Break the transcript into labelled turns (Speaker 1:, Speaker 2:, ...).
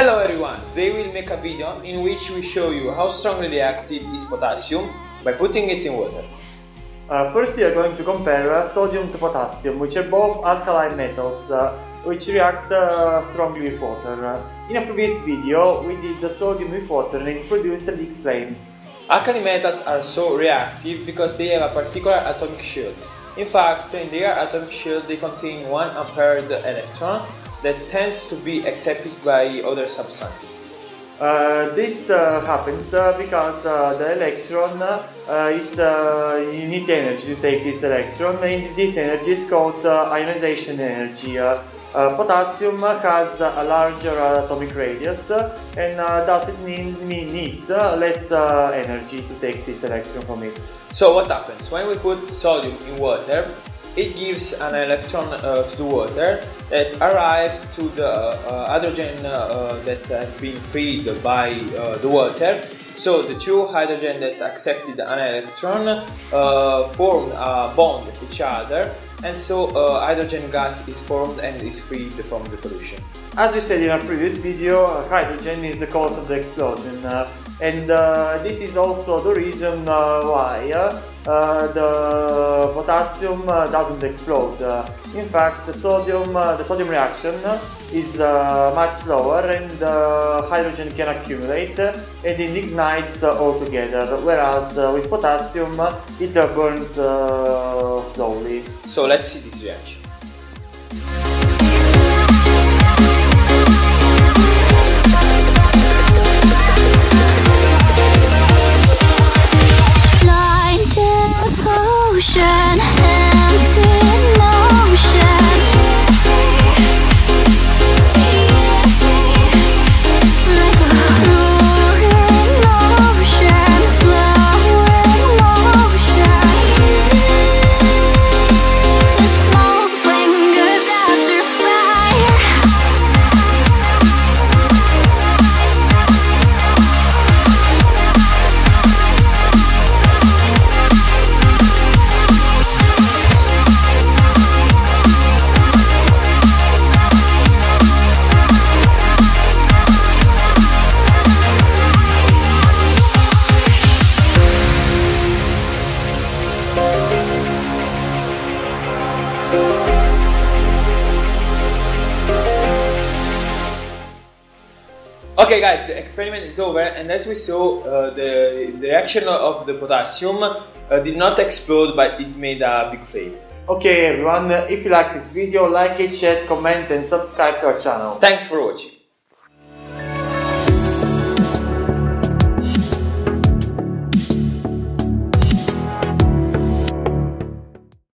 Speaker 1: Hello everyone, today we'll make a video in which we show you how strongly reactive is potassium by putting it in water.
Speaker 2: First we are going to compare sodium to potassium, which are both alkaline metals which react strongly with water. In a previous video we did the sodium with water and it produced a big flame.
Speaker 1: Alkali metals are so reactive because they have a particular atomic shield. In fact, in their atomic shield they contain one unpaired electron that tends to be accepted by other substances.
Speaker 2: This happens because the electron you need energy to take this electron, and this energy is called ionization energy. Potassium has a larger atomic radius and thus it needs less energy to take this electron from it.
Speaker 1: So what happens? When we put sodium in water, it gives an electron to the water that arrives to the hydrogen that has been freed by the water. So the two hydrogen that accepted an electron form a bond with each other, and so hydrogen gas is formed and is freed from the solution.
Speaker 2: As we said in our previous video, hydrogen is the cause of the explosion, and this is also the reason why the potassium doesn't explode. In fact, the sodium reaction is much slower, and hydrogen can accumulate and it ignites altogether, whereas with potassium it burns slowly.
Speaker 1: So let's see this reaction. Okay guys, the experiment is over, and as we saw, the reaction of the potassium did not explode, but it made a big flame.
Speaker 2: Okay everyone, if you like this video, like it, share, comment and subscribe to our channel.
Speaker 1: Thanks for watching.